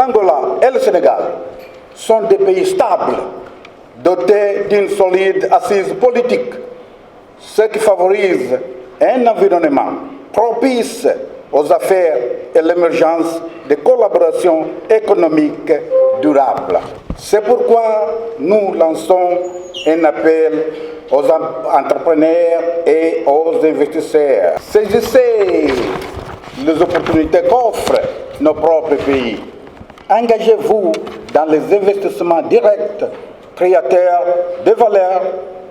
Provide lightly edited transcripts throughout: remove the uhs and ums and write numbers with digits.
L'Angola et le Sénégal sont des pays stables, dotés d'une solide assise politique, ce qui favorise un environnement propice aux affaires et l'émergence de collaborations économiques durables. C'est pourquoi nous lançons un appel aux entrepreneurs et aux investisseurs. Saisissez les opportunités qu'offrent nos propres pays. Engagez-vous dans les investissements directs, créateurs de valeur,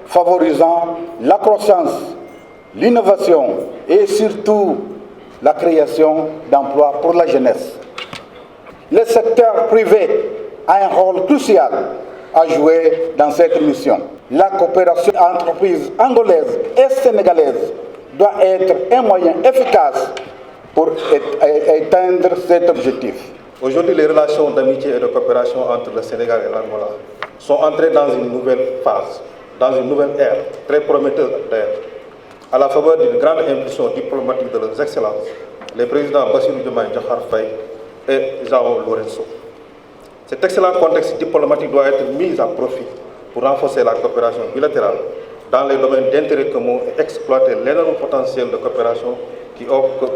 favorisant la croissance, l'innovation et surtout la création d'emplois pour la jeunesse. Le secteur privé a un rôle crucial à jouer dans cette mission. La coopération entre entreprises angolaises et sénégalaises doit être un moyen efficace pour atteindre cet objectif. Aujourd'hui, les relations d'amitié et de coopération entre le Sénégal et l'Angola sont entrées dans une nouvelle phase, dans une nouvelle ère, très prometteuse d'ailleurs. À la faveur d'une grande impulsion diplomatique de leurs excellences, les présidents Bassirou Diomaye Diakhar Faye et João Lourenço. Cet excellent contexte diplomatique doit être mis à profit pour renforcer la coopération bilatérale dans les domaines d'intérêt commun et exploiter l'énorme potentiel de coopération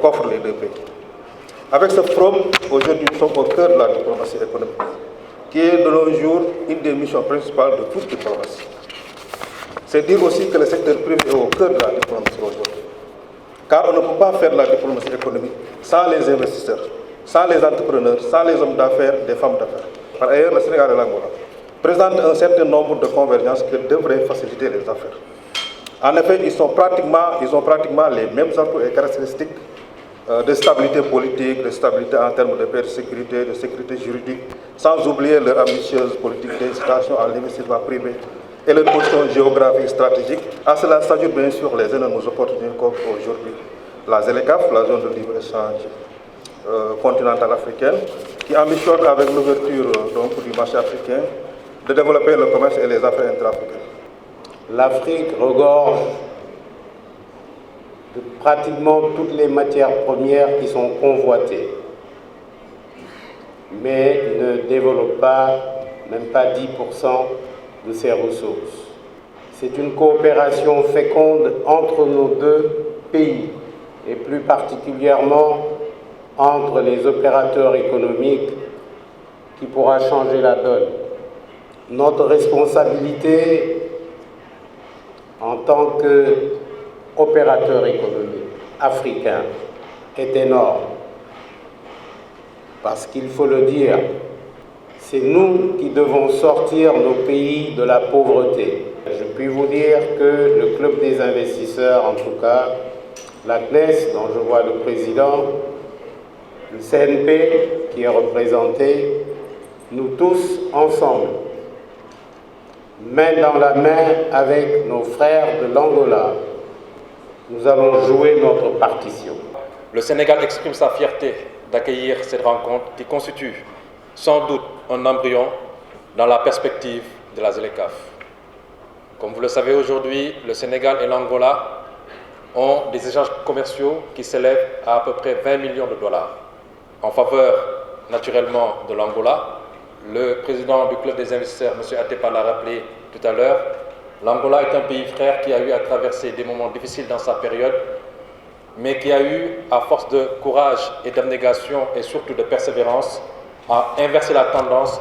qu'offrent les deux pays. Avec ce forum, aujourd'hui, nous sommes au cœur de la diplomatie économique, qui est de nos jours une des missions principales de toute diplomatie. C'est dire aussi que le secteur privé est au cœur de la diplomatie aujourd'hui. Car on ne peut pas faire la diplomatie économique sans les investisseurs, sans les entrepreneurs, sans les hommes d'affaires, des femmes d'affaires. Par ailleurs, le Sénégal et l'Angola présentent un certain nombre de convergences qui devraient faciliter les affaires. En effet, ils ont pratiquement les mêmes atouts et caractéristiques de stabilité politique, de stabilité en termes de paix, de sécurité juridique, sans oublier leur ambitieuse politique d'incitation à l'investissement privé et leur position géographique stratégique. À cela s'ajoutent bien sûr les énormes opportunités qu'offre aujourd'hui la ZLECAf, la zone de libre-échange continentale africaine, qui ambitionne avec l'ouverture du marché africain de développer le commerce et les affaires intra-africaines. L'Afrique regorge de pratiquement toutes les matières premières qui sont convoitées, mais ne développe pas, même pas 10% de ses ressources. C'est une coopération féconde entre nos deux pays, et plus particulièrement entre les opérateurs économiques qui pourra changer la donne. Notre responsabilité en tant qu'opérateur économique africain est énorme. Parce qu'il faut le dire, c'est nous qui devons sortir nos pays de la pauvreté. Je puis vous dire que le Club des investisseurs, en tout cas, la CNES, dont je vois le président, le CNP qui est représenté, nous tous ensemble, main dans la main avec nos frères de l'Angola, nous allons jouer notre partition. Le Sénégal exprime sa fierté d'accueillir cette rencontre qui constitue sans doute un embryon dans la perspective de la ZLECAf. Comme vous le savez aujourd'hui, le Sénégal et l'Angola ont des échanges commerciaux qui s'élèvent à peu près 20 millions de dollars. En faveur, naturellement, de l'Angola, le président du Club des investisseurs, M. Atepa, l'a rappelé tout à l'heure, l'Angola est un pays frère qui a eu à traverser des moments difficiles dans sa période, mais qui a eu, à force de courage et d'abnégation et surtout de persévérance, à inverser la tendance.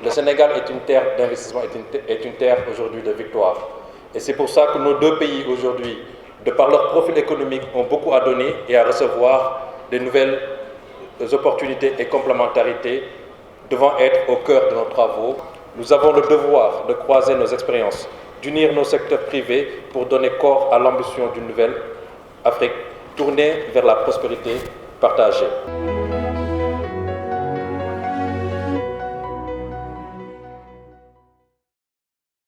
Le Sénégal est une terre d'investissement, est une terre aujourd'hui de victoire. Et c'est pour ça que nos deux pays aujourd'hui, de par leur profil économique, ont beaucoup à donner et à recevoir de nouvelles opportunités et complémentarités devant être au cœur de nos travaux. Nous avons le devoir de croiser nos expériences, d'unir nos secteurs privés pour donner corps à l'ambition d'une nouvelle Afrique tournée vers la prospérité partagée.